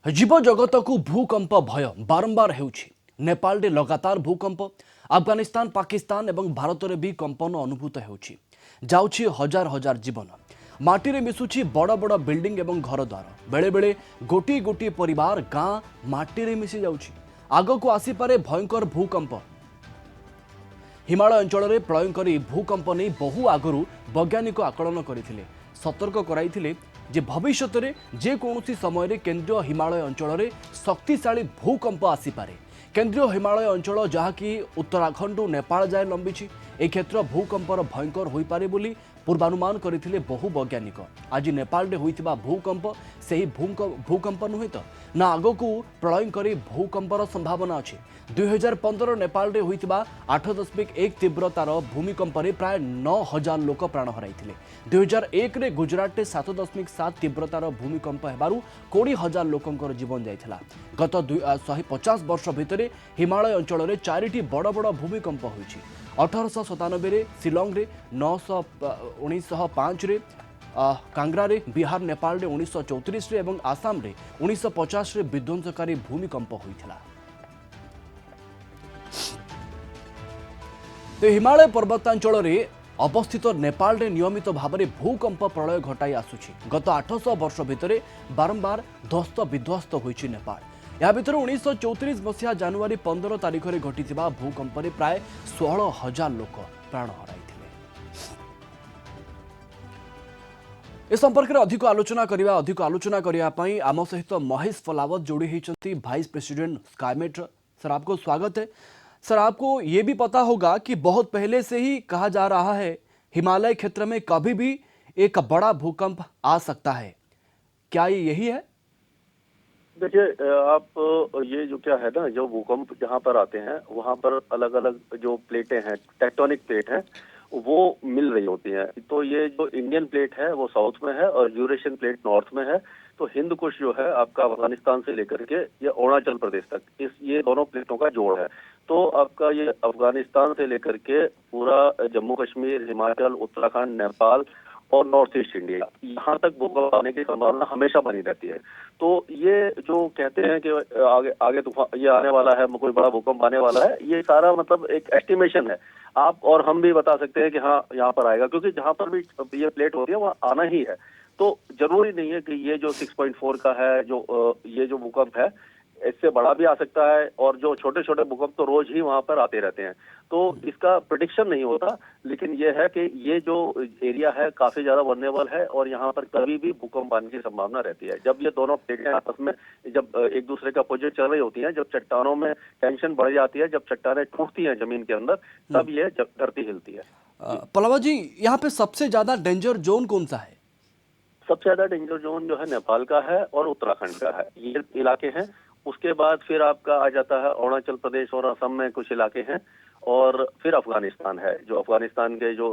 जीव जगत को भूकंप भय बारंबार होउछि। नेपाल रे लगातार भूकंप, अफगानिस्तान, पाकिस्तान एवं भारत रे भी कंपन अनुभूत होउछि। जाउछि हजार हजार जीवन माटी रे मिसुछि बड़ बड़ बिल्डिंग एवं घर द्वार। बेले बेले गोटी गोटी परिवार गाँ माटी रे मिसि जाउछि। आगको आसी पारे भयंकर भूकंप। हिमालय अंचल में प्रलयंकारी भूकंप नहीं बहु आगु वैज्ञानिक आकलन करते सतर्क कराइथिले जे भविष्य में जेकोसी समय केंद्रीय हिमालय अंचल में शक्तिशाली भूकंप आसीपारे। केंद्रीय हिमालय अंचल जहाँकि उत्तराखंड नेपाल जाए लंबी ए क्षेत्र भूकंपर भयंकर हो पारे बोली पूर्वानुमान करथिले बहु वैज्ञानिक। आज नेपाल में होइथिबा भूकंप सही भूकंप नुहे तो ना आगकू प्रलयंकारी भूकंपर संभावना अच्छी। 2015 नेपाल में होइथिबा 8.1 तीव्रतार भूमिकंप प्राय 9,000 लोक प्राण हराइथिले। 2001 रे गुजरात में 7.7 तीव्रतार भूमिकंप हेबारु 20,000 लोकंकर जीवन जाइथिला। गत 150 वर्ष भितर हिमालय अंचल में 4टी बड़ बड़ भूमिकंप होइछि। 1897 रे शिलंग रे 1905 रे कांगरा रे बिहार नेपाल रे 1934 रे एवं आसाम रे 1950 रे विध्वंसकारी भूमिकंप होइथिला। तो हिमालय पर्वतांचल रे अवस्थित नेपाल रे नियमित भाव में भूकंप प्रलय घटाई आसुछि। गत 800 वर्ष भितर बारंबार ध्वस्त विध्वस्त होइछि नेपाल। या भितर 1934 मसीहा जनवरी 15 तारिख में घटिथिबा भूकंप रे प्राय 16,000 लोक प्राण हराइथिले। ए संपर्क में अधिक आलोचना करिया पई आम सहित महेश फलावत जोड़ी होइछंती वाइस प्रेसिडेंट स्काईमेट। सर आपको स्वागत है। सर आपको ये भी पता होगा कि बहुत पहले से ही कहा जा रहा है हिमालय क्षेत्र में कभी भी एक बड़ा भूकंप आ सकता है, क्या ये यही है? देखिए, आप ये जो क्या है ना, जो भूकंप जहाँ पर आते हैं वहाँ पर अलग अलग जो प्लेटें हैं, टेक्टोनिक प्लेट है, वो मिल रही होती हैं। तो ये जो इंडियन प्लेट है वो साउथ में है और यूरेशियन प्लेट नॉर्थ में है। तो हिंद कुश जो है आपका अफगानिस्तान से लेकर के ये अरुणाचल प्रदेश तक ये दोनों प्लेटों का जोड़ है। तो आपका ये अफगानिस्तान से लेकर के पूरा जम्मू कश्मीर, हिमाचल, उत्तराखंड, नेपाल और नॉर्थ ईस्ट इंडिया, यहाँ तक भूकंप आने की संभावना हमेशा बनी रहती है। तो ये जो कहते हैं कि आगे आगे तूफान ये आने वाला है, कोई बड़ा भूकंप आने वाला है, ये सारा मतलब एक एस्टिमेशन है। आप और हम भी बता सकते हैं कि हाँ यहाँ पर आएगा, क्योंकि जहाँ पर भी ये प्लेट होती है वहाँ आना ही है। तो जरूरी नहीं है कि ये जो 6.4 का है, जो ये जो भूकंप है, इससे बड़ा भी आ सकता है। और जो छोटे छोटे भूकंप तो रोज ही वहां पर आते रहते हैं, तो इसका प्रेडिक्शन नहीं होता। लेकिन ये है कि ये जो एरिया है काफी ज्यादा वल्नरेबल है और यहाँ पर कभी भी भूकंप आने की संभावना रहती है। जब ये दोनों प्लेटें आपस में जब एक दूसरे का अपोजिट चल रही होती हैं, जब चट्टानों में टेंशन बढ़ जाती है, जब चट्टानें टूटती हैं जमीन के अंदर, तब ये धरती हिलती है। पलवा जी, यहाँ पे सबसे ज्यादा डेंजर जोन कौन सा है? सबसे ज्यादा डेंजर जोन जो है नेपाल का है और उत्तराखंड का है, ये इलाके हैं। उसके बाद फिर आपका आ जाता है अरुणाचल प्रदेश और असम में कुछ इलाके हैं, और फिर अफगानिस्तान है, जो अफगानिस्तान के जो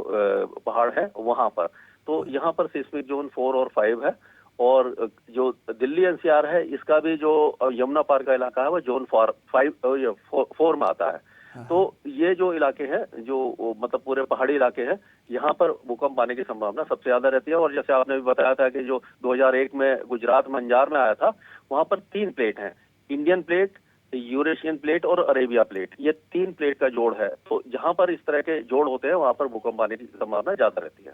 पहाड़ है वहां पर। तो यहाँ पर सिस्मिक जोन 4 और 5 है। और जो दिल्ली एनसीआर है, इसका भी जो यमुना पार का इलाका है वो जोन 4 में आता है। तो ये जो इलाके हैं, जो मतलब पूरे पहाड़ी इलाके हैं, यहाँ पर भूकंप आने की संभावना सबसे ज्यादा रहती है। और जैसे आपने भी बताया था कि जो 2001 में गुजरात में अंजार में आया था, वहां पर 3 प्लेट हैं, इंडियन प्लेट, यूरेशियन प्लेट और अरेबिया प्लेट, ये 3 प्लेट का जोड़ है। तो जहां पर इस तरह के जोड़ होते हैं वहां पर भूकंप आने की संभावना ज्यादा रहती है।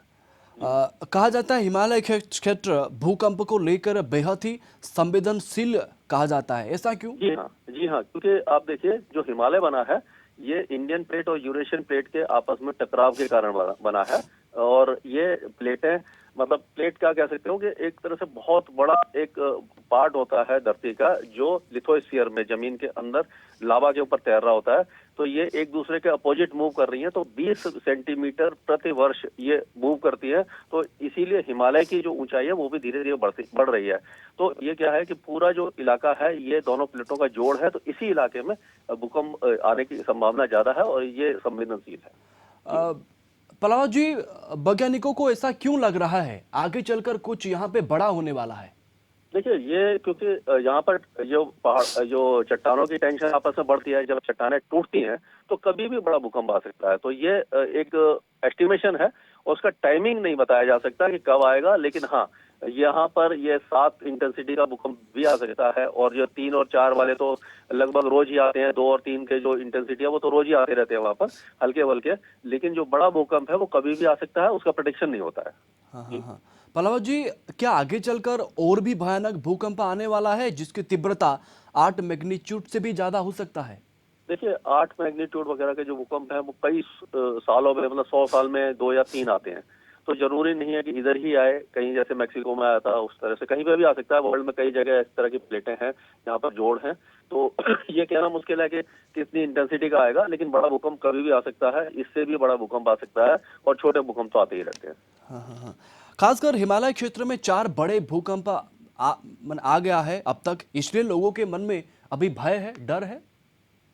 कहा जाता है हिमालय क्षेत्र भूकंप को लेकर बेहद ही संवेदनशील कहा जाता है, ऐसा क्यों? जी हाँ, जी हाँ, क्योंकि आप देखिए जो हिमालय बना है ये इंडियन प्लेट और यूरेशियन प्लेट के आपस में टकराव के कारण बना है। और ये प्लेटें मतलब प्लेट क्या कह सकते हो कि एक तरह से बहुत बड़ा एक पार्ट होता है धरती का, जो लिथोस्फीयर में जमीन के अंदर लावा के ऊपर तैर रहा होता है। तो ये एक दूसरे के अपोजिट मूव कर रही हैं, तो 20 सेंटीमीटर प्रति वर्ष ये मूव करती है। तो इसीलिए हिमालय की जो ऊंचाई है वो भी धीरे धीरे बढ़ रही है। तो ये क्या है कि पूरा जो इलाका है ये दोनों प्लेटों का जोड़ है, तो इसी इलाके में भूकंप आने की संभावना ज्यादा है और ये संवेदनशील है। पलावा जी, वैज्ञानिकों को ऐसा क्यों लग रहा है आगे चलकर कुछ यहाँ पे बड़ा होने वाला है? देखिए, ये क्योंकि यहाँ पर जो पहाड़ जो चट्टानों की टेंशन आपस में बढ़ती है, जब चट्टानें टूटती हैं तो कभी भी बड़ा भूकंप आ सकता है। तो ये एक एस्टिमेशन है और उसका टाइमिंग नहीं बताया जा सकता कि कब आएगा। लेकिन हाँ, यहाँ पर ये 7 इंटेंसिटी का भूकंप भी आ सकता है, और जो 3 और 4 वाले तो लगभग रोज ही आते हैं। 2 और 3 के जो इंटेंसिटी है वो तो रोज ही आते रहते हैं वहां पर, हल्के हल्के। लेकिन जो बड़ा भूकंप है वो कभी भी आ सकता है, उसका प्रेडिक्शन नहीं होता है। हाँ हाँ हाँ। पलावत जी, क्या आगे चलकर और भी भयानक भूकंप आने वाला है जिसकी तीव्रता 8 मैग्नीट्यूड से भी ज्यादा हो सकता है? देखिए, 8 मैग्नीट्यूड वगैरह के जो भूकंप है वो कई सालों में, मतलब 100 साल में 2 या 3 आते हैं। तो जरूरी नहीं है कि इधर ही आए, कहीं जैसे मैक्सिको में आया था उस तरह से कहीं पे भी आ सकता है। वर्ल्ड में कई जगह इस तरह की प्लेटें हैं जहाँ पर जोड़ हैं। तो ये कहना मुश्किल है कि कितनी इंटेंसिटी का आएगा, लेकिन बड़ा भूकंप कभी भी आ सकता है, इससे भी बड़ा भूकंप आ सकता है, और छोटे भूकंप तो आते ही रहते हैं। हाँ हाँ हाँ। खासकर हिमालय क्षेत्र में 4 बड़े भूकंप आ गया है अब तक, इसलिए लोगों के मन में अभी भय है, डर है।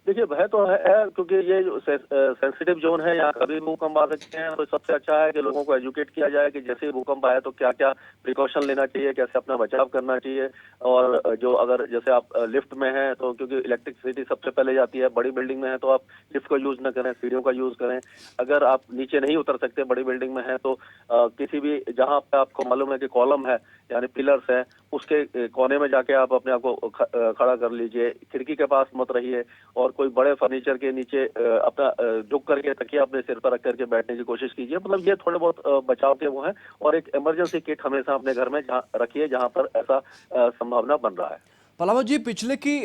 देखिए, भय तो है, क्योंकि ये जो सेंसिटिव जोन है, यहाँ कभी भूकंप आ सकते हैं। तो सबसे अच्छा है कि लोगों को एजुकेट किया जाए कि जैसे ही भूकंप आए तो क्या क्या प्रिकॉशन लेना चाहिए, कैसे अपना बचाव करना चाहिए। और जो अगर जैसे आप लिफ्ट में हैं तो, क्योंकि इलेक्ट्रिसिटी सबसे पहले जाती है, बड़ी बिल्डिंग में है तो आप लिफ्ट का यूज न करें, सीढ़ियों का यूज करें। अगर आप नीचे नहीं उतर सकते, बड़ी बिल्डिंग में है, तो किसी भी जहाँ पे आपको मालूम है कि कॉलम है यानी पिलर्स है, उसके कोने में जाके आप अपने आप को खड़ा कर लीजिए। खिड़की के पास मत रहिए, और कोई बड़े फर्नीचर के नीचे अपना झुक करके तकिया अपने सिर पर रख करके बैठने की कोशिश कीजिए। मतलब ये थोड़े बहुत बचाव के वो हैं। और एक इमरजेंसी किट हमेशा अपने घर में रखिए जहाँ पर ऐसा संभावना बन रहा है। पलावत जी, पिछले की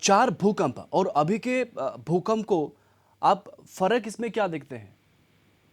4 भूकंप और अभी के भूकंप को आप फर्क इसमें क्या देखते हैं?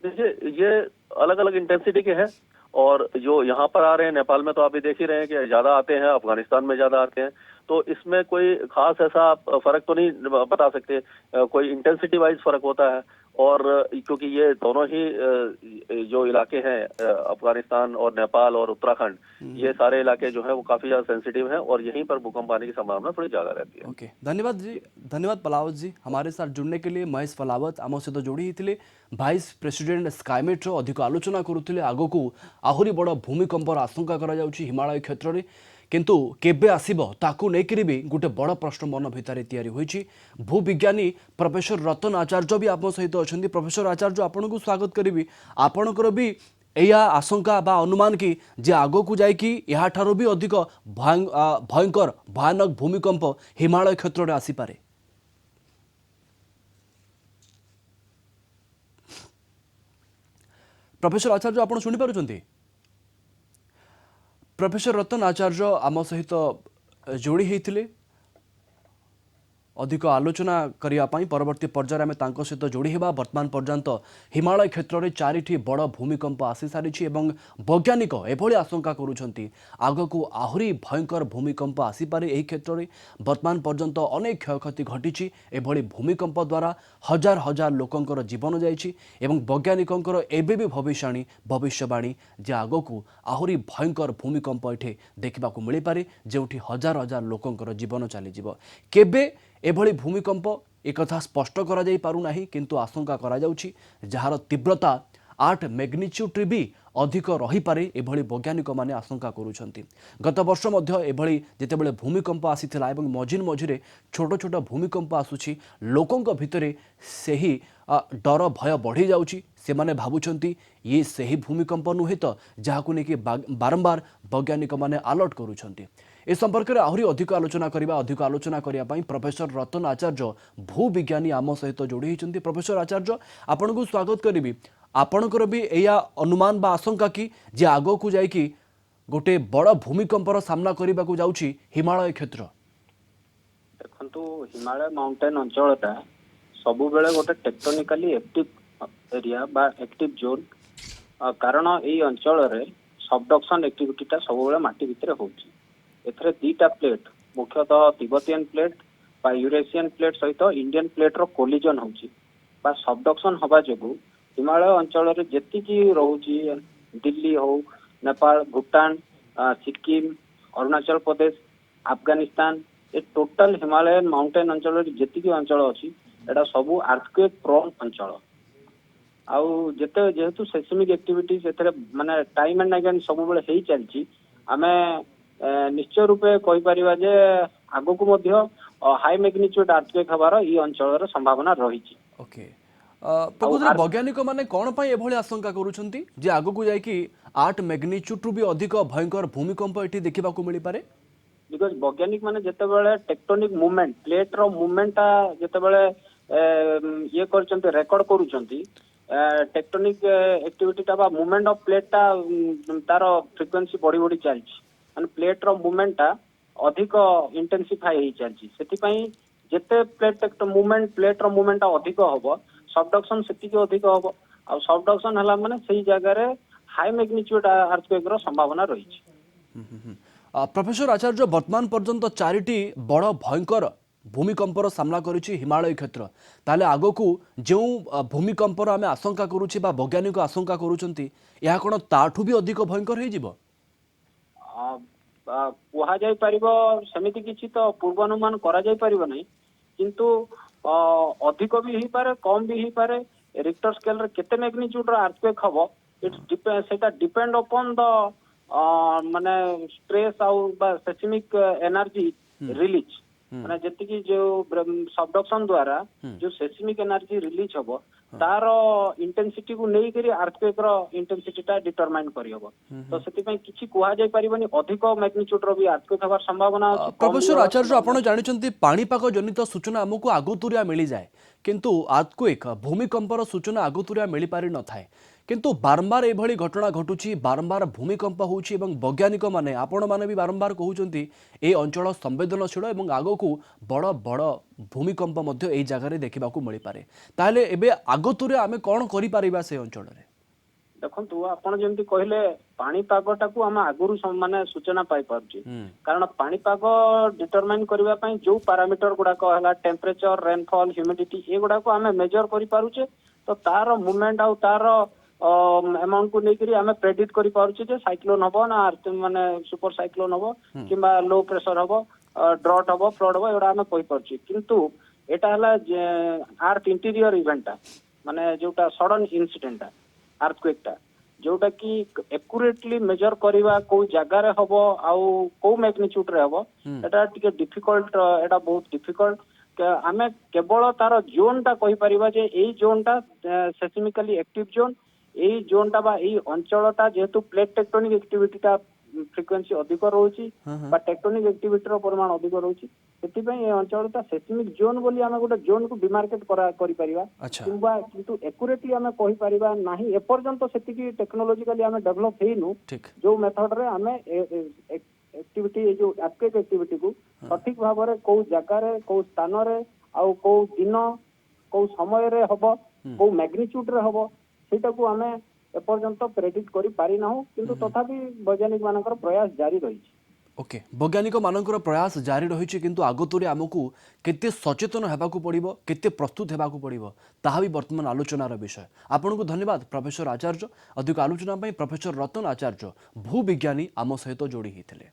देखिए, ये अलग अलग इंटेंसिटी के हैं। और जो यहाँ पर आ रहे हैं नेपाल में, तो आप ये देख ही रहे हैं कि ज्यादा आते हैं, अफगानिस्तान में ज्यादा आते हैं। तो इसमें कोई खास ऐसा आप फर्क तो नहीं बता सकते। कोई इंटेंसिटी वाइज फर्क होता है। और क्योंकि ये दोनों ही जो इलाके हैं, अफगानिस्तान और नेपाल और उत्तराखंड, ये सारे इलाके जो हैं वो काफी ज्यादा सेंसिटिव हैं, और यहीं पर भूकंप आने की संभावना थोड़ी ज्यादा रहती है। ओके, धन्यवाद जी। धन्यवाद पलावत जी, हमारे साथ जुड़ने के लिए। महेश पलावत आम सहित जोड़ी होते, भाइस प्रेसिडेंट स्काईमेट्र अधिक आलोचना करुले आग को आहरी बड़ भूमिकंपर आशंका करा हिमालय क्षेत्र में, किंतु केबे आसिबो ताकू नेकरी भी गोटे बड़ प्रश्न मन भितर तैयारी होईछि। भूविज्ञानी प्रोफेसर रतन आचार्य भी आप सहित अच्छा। प्रोफेसर आचार्य, आपन को स्वागत करी। आपणकर भी या आशंका बा अनुमान कि जे आग को जाइकी याठारो भी अधिक भयंकर भयानक भूमिकंप हिमालय क्षेत्र में आसीपारे? प्रोफेसर आचार्य, आप शुणी पारुछंती? प्रोफेसर रतन आचार्य आम सहित जोड़ी होते अधिक आलोचना करने परवर्ती पर्यायर आम सहित जोड़ी होगा। वर्तमान पर्यंत हिमालय क्षेत्र में 4टी बड़ भूमिकंप आसी सारी, वैज्ञानिक एभली आशंका करुछंती आग को आहरी भयंकर भूमिकंप आसीपारे यही क्षेत्र में। वर्तमान पर्यंत अनेक क्षयक्षति घटी एभली भूमिकंप द्वारा हजार हजार लोकंकर जीवन जाइछि, एवं वैज्ञानिकंकर एबे भी भविष्यवाणी जे आग को आहरी भयंकर भूमिकंप एठे देखा मिल पारे, जोठी हजार हजार लोकंकर जीवन चलीजिव। केबे एभली भूमिकंप एक स्पष्ट करा जाई पारु नाही, किंतु आशंका करा जाउछि जार तीव्रता 8 मैग्नीट्यूड भी अधिक रही पारे एभली वैज्ञानिक माने आशंका करुछंती। गत वर्ष मध्य एभली जेतेबेले भूमिकंप आसीथिला एवं मझिर मझिरे छोट छोट भूमिकंप आसुछि, लोकंक भितरे सेही डर भय बढ़ी जाउछि। से माने भाबुछंती ये सेही भूमिकंप नुहे तो जहाकु नेकी बारंबार वैज्ञानिक माने अलर्ट करुछंती। ए संपर्क में आहरी अधिक आलोचना करने प्रोफेसर रतन आचार्य भूविज्ञानी आम सहित जोड़ी होती। प्रोफेसर आचार्य, आपन को स्वागत करी। आपणकर भी या अनुमान बा आशंका कि जे आग को जाइकी गोटे बड़ भूमिकंपर सामना करने को जाउछि हिमालय क्षेत्र? देखंतु, हिमालय माउंटेन अंचलटा सबु बेले गोटे टेक्टोनिकली एक्टिव एरिया बा एक्टिव जोन। कारण एई अंचल रे सबडक्शन एक्टिविटीटा सबु बेले माटी भितरे होउछि। एथरे दीटा प्लेट, मुख्यतः तिब्बतियन प्लेट बा यूरेशियन प्लेट सहित इंडियन प्लेट रो कोलिजन होउछि बा सबडक्शन हवा जोगु हिमालय अंचल रे जेतिकी रहुछि, दिल्ली हो, नेपाल, भूटान, सिक्किम, अरुणाचल प्रदेश, अफगानिस्तान, ए टोटल हिमालयन माउंटेन अंचल जेतिकी अंचल अछि एटा सबु अर्थक्वेक प्रोन अंचल। आउ जेहेतु सेस्मिक एक्टिविटी एथरे माने टाइम एंड अगेन सबु बेले हेई चलछि, आमे निश्चय रूपे कहि परिबा जे आगो को मध्य हाई मैग्नीट्यूड अर्थक्वेक हबार ई अंचल रे संभावना रहिछि। ओके, प्रकृति वैज्ञानिक माने कौन पाई एभली आशंका करूछंती जे आगु को जाई कि 8 मैग्नीट्यूड रु भी अधिक भयंकर भूमिकंप एठी देखिबा को मिली पारे बिकज वैज्ञानिक माने जेतेबेले टेक्टोनिक मूवमेंट प्लेट रो मूवमेंटा जेतेबेले ये करचंती रेकॉर्ड करूचंती टेक्टोनिक एक्टिविटी टा बा मूवमेंट ऑफ प्लेट टा तार फ्रीक्वेंसी बढ़ी बढ़ी चलची माने प्लेट रो मूवमेंटा अधिक इंटेंसिफाई हेई चलची सेति पई जेते प्लेट मूवमेंट प्लेट रो मूवमेंटा अधिक हबो सबडक्शन सेति के अधिक हबो आ सबडक्शन हला माने सेही जगह रे हाई मैग्नीट्यूड अर्थक्वेक रो संभावना रही छी प्रोफेसर आचार्य वर्तमान पर्यंत 4टी बड़ भयंकर भूमिकंपर सामना करिछि हिमालय क्षेत्र ताले आगो को जो भूमिकंपर आमे आशंका करूछि बा वैज्ञानिक आशंका करूछंती या कोन ताठू भी अधिक भयंकर हे जिवो कुहा जाई परिबो समिति किछि तो पूर्वानुमान करा जाई परिबो नै किंतु अधिक भी ही पारे कम भी ही पारे रिक्टर स्केल रे केते मैग्नीट्यूड रो अर्थक्वेक हबो इट्स सेटा डिपेंड अपॉन द माने स्ट्रेस आउ बा सेस्मिक एनर्जी रिलीज माने जति की जो सबडक्शन द्वारा जो सेस्मिक एनर्जी रिलीज हबो तार इंटेंसिटी को नै करी अर्थक्वेक रो इंटेंसिटी ता डिटरमाइन करि हबो तो सेति पई किछि कुहा जाई परिबनी अधिक मैग्नीट्यूड रो भी अर्थक्वेक हबार संभावना अछि प्रोफेसर आचार्य आपण जानिचंती पाणीपाग जनित सूचना हमको आगुतुरिया मिली जाए किंतु अर्थक्वेक भूमिकंपर सूचना आगुतुरिया मिली पारि न थाए किंतु बारंबार एभली घटना घटुची बारंबार भूमिकंप होउची एवं वैज्ञानिक माने आपण माने भी बारंबार कहउचंती ए अंचल संवेदनशील एवं आगो को बड़ बड़ भूमिकंप मध्य ए जगह रे देखिबा को मिली पारे ताले एबे आगतुरे आमे कोन करि पारिबा से अंचल रे देखंतु आपण जेमति कहले पाणीपागटा को हम आगुरु माने सूचना पाई पारची कारण पाणीपाग डिटरमाइन करबा पई जो पैरामीटर गुडा कहला टेम्परेचर रेनफॉल ह्यूमिडिटी ए गुडा को हमें मेजर करि पारुचे तो तार मूवमेंट आउ तार अमाउंट को लेकरी हमें प्रेडिक्ट करि पारुचे जे साइक्लोन हबो ना माने सुपर साइक्लोन हबो किबा लो प्रेशर हबो ड्रॉट हबो फ्लड हबो एडा हमें कहि पारुचे किंतु एटा हला अर्थ इंटीरियर इवेंटा माने जोटा सडन इंसिडेंट अर्थक्वेक टा जोटा कि एक्यूरेटली मेजर करबा को जगह रे हबो आउ को मैग्नीट्यूड रे हबो एटा टिके डिफिकल्ट एटा बहुत डिफिकल्ट आमे केवल तार जोन टा कहि परिबा जे एई जोन टा सेस्मिकली एक्टिव जोन एई जोन टा बा एई अंचल टा जेतु प्लेट टेक्टोनिक एक्टिविटी टा फ्रीक्वेंसी अधिक रहउची बा टेक्टोनिक एक्टिविटी रो परिमाण अधिक रहउची सेति पई ए अंचल टा सेस्मिक जोन बोली हमें गोटे जोन को डिमार्केट करि परिबा किबा किंतु एक्यूरेटली हमें कहि परिबा नाही ए पर्यंत सेति की टेक्नोलॉजिकली हमें डेवलप हेइनु जो मेथड रे हमें एक्टिविटी जो अर्थक्वेक एक्टिविटी को सठिक भाव रे को जगह रे को स्थान रे आ को दिन को समय रे हबो को मैग्नीट्यूड रे हबो सेटा को हमें ए पर्यंत प्रेडिक्ट करि पारि ना किंतु तथापि वैज्ञानिक मानकर प्रयास जारी रही ओके वैज्ञानिक मानकर प्रयास जारी रही किंतु आगतुरे आमको केते सचेतन हेबाकू पड़िबो केते प्रस्तुत हेबाकू पड़िबो ताहा भी वर्तमान आलोचनार विषय आपनको धन्यवाद प्रोफेसर आचार्य अधिक आलोचना पई प्रोफेसर रतन आचार्य भूविज्ञानी आम सहित जोड़ी होते